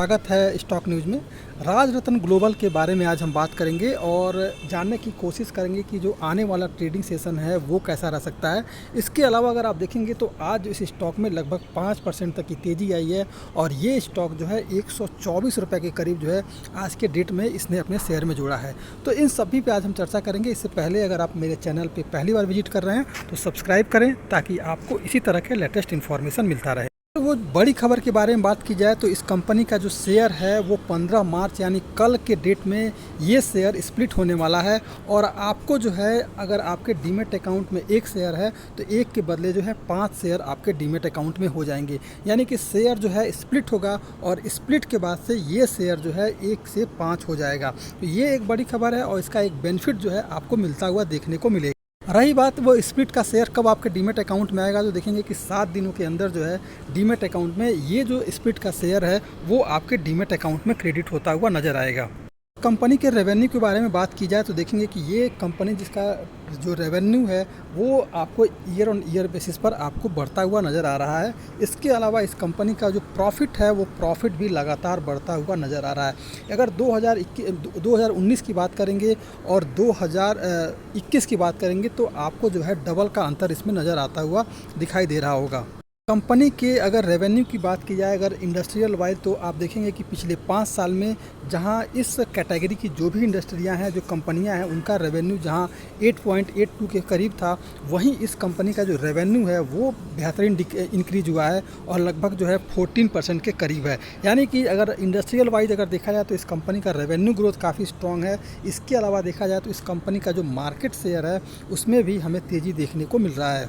स्वागत है stock news में। राज रत्न ग्लोबल के बारे में आज हम बात करेंगे और जानने की कोशिश करेंगे कि जो आने वाला ट्रेडिंग सेशन है वो कैसा रह सकता है। इसके अलावा अगर आप देखेंगे तो आज इस स्टॉक में लगभग 5% तक की तेज़ी आई है और ये स्टॉक जो है 124 रुपये के करीब जो है आज के डेट में इसने अपने शेयर में जोड़ा है। तो इन सभी पे आज हम चर्चा करेंगे। इससे पहले अगर आप मेरे चैनल पर पहली बार विजिट कर रहे हैं तो सब्सक्राइब करें ताकि आपको इसी तरह के लेटेस्ट इन्फॉर्मेशन मिलता रहे। तो वो बड़ी खबर के बारे में बात की जाए तो इस कंपनी का जो शेयर है वो 15 मार्च यानी कल के डेट में ये शेयर स्प्लिट होने वाला है और आपको जो है अगर आपके डीमेट अकाउंट में एक शेयर है तो एक के बदले जो है 5 शेयर आपके डीमेट अकाउंट में हो जाएंगे। यानी कि शेयर जो है स्प्लिट होगा और स्प्लिट के बाद से ये शेयर जो है 1 से 5 हो जाएगा। तो ये एक बड़ी खबर है और इसका एक बेनिफिट जो है आपको मिलता हुआ देखने को मिलेगा। रही बात वो स्प्लिट का शेयर कब आपके डीमेट अकाउंट में आएगा, तो देखेंगे कि 7 दिनों के अंदर जो है डीमेट अकाउंट में ये जो स्प्लिट का शेयर है वो आपके डीमेट अकाउंट में क्रेडिट होता हुआ नज़र आएगा। कंपनी के रेवेन्यू के बारे में बात की जाए तो देखेंगे कि ये कंपनी जिसका जो रेवेन्यू है वो आपको ईयर ऑन ईयर बेसिस पर आपको बढ़ता हुआ नज़र आ रहा है। इसके अलावा इस कंपनी का जो प्रॉफिट है वो प्रॉफिट भी लगातार बढ़ता हुआ नज़र आ रहा है। अगर 2019 की बात करेंगे और 2021 की बात करेंगे तो आपको जो है डबल का अंतर इसमें नज़र आता हुआ दिखाई दे रहा होगा। कंपनी के अगर रेवेन्यू की बात की जाए अगर इंडस्ट्रियल वाइज तो आप देखेंगे कि पिछले 5 साल में जहां इस कैटेगरी की जो भी इंडस्ट्रियां हैं जो कंपनियां हैं उनका रेवेन्यू जहां 8.82 के करीब था, वहीं इस कंपनी का जो रेवेन्यू है वो बेहतरीन इंक्रीज हुआ है और लगभग जो है 14% के करीब है। यानी कि अगर इंडस्ट्रियल वाइज अगर देखा जाए तो इस कंपनी का रेवेन्यू ग्रोथ काफ़ी स्ट्रॉन्ग है। इसके अलावा देखा जाए तो इस कंपनी का जो मार्केट शेयर है उसमें भी हमें तेज़ी देखने को मिल रहा है।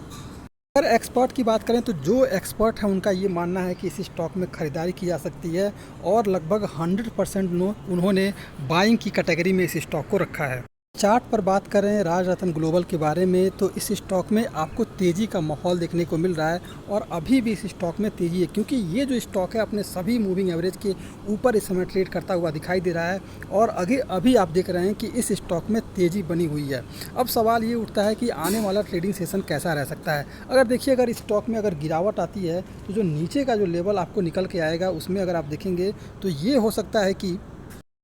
अगर एक्सपर्ट की बात करें तो जो एक्सपर्ट है उनका ये मानना है कि इस स्टॉक में ख़रीदारी की जा सकती है और लगभग 100% उन्होंने बाइंग की कैटेगरी में इस स्टॉक को रखा है। चार्ट पर बात करें राज रत्न ग्लोबल के बारे में तो इस स्टॉक में आपको तेज़ी का माहौल देखने को मिल रहा है और अभी भी इस स्टॉक में तेज़ी है क्योंकि ये जो स्टॉक है अपने सभी मूविंग एवरेज के ऊपर इस समय ट्रेड करता हुआ दिखाई दे रहा है और अभी आप देख रहे हैं कि इस स्टॉक में तेज़ी बनी हुई है। अब सवाल ये उठता है कि आने वाला ट्रेडिंग सेशन कैसा रह सकता है। अगर देखिए अगर स्टॉक में अगर गिरावट आती है तो जो नीचे का जो लेवल आपको निकल के आएगा उसमें अगर आप देखेंगे तो ये हो सकता है कि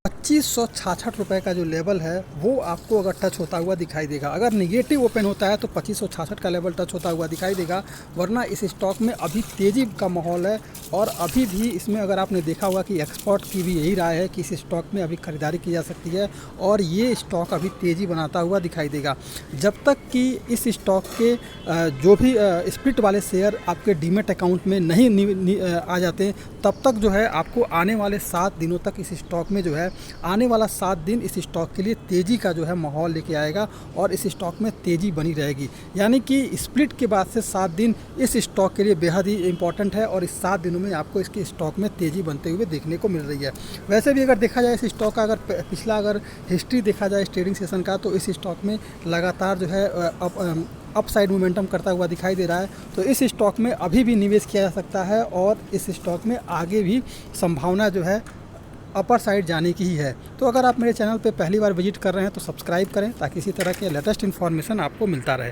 2566 रुपये का जो लेवल है वो आपको अगर टच होता हुआ दिखाई देगा। अगर निगेटिव ओपन होता है तो 2566 का लेवल टच होता हुआ दिखाई देगा, वरना इस स्टॉक में अभी तेज़ी का माहौल है और अभी भी इसमें अगर आपने देखा होगा कि एक्सपर्ट की भी यही राय है कि इस स्टॉक में अभी खरीदारी की जा सकती है और ये स्टॉक अभी तेज़ी बनाता हुआ दिखाई देगा। जब तक कि इस स्टॉक के जो भी स्प्लिट वाले शेयर आपके डीमेट अकाउंट में नहीं आ जाते तब तक जो है आपको आने वाले 7 दिनों तक इस स्टॉक में जो है आने वाला 7 दिन इस स्टॉक के लिए तेज़ी का जो है माहौल लेके आएगा और इस स्टॉक में तेज़ी बनी रहेगी। यानी कि स्प्लिट के बाद से 7 दिन इस स्टॉक के लिए बेहद ही इंपॉर्टेंट है और इस 7 दिनों में आपको इसके स्टॉक में तेज़ी बनते हुए देखने को मिल रही है। वैसे भी अगर देखा जाए इस स्टॉक का अगर पिछला अगर हिस्ट्री देखा जाए इस ट्रेडिंग सेशन का तो इस स्टॉक में लगातार जो है अपसाइड मोमेंटम करता हुआ दिखाई दे रहा है। तो इस स्टॉक में अभी भी निवेश किया जा सकता है और इस स्टॉक में आगे भी संभावना जो है अपर साइड जाने की ही है। तो अगर आप मेरे चैनल पे पहली बार विजिट कर रहे हैं तो सब्सक्राइब करें ताकि इसी तरह के लेटेस्ट इन्फॉर्मेशन आपको मिलता रहे।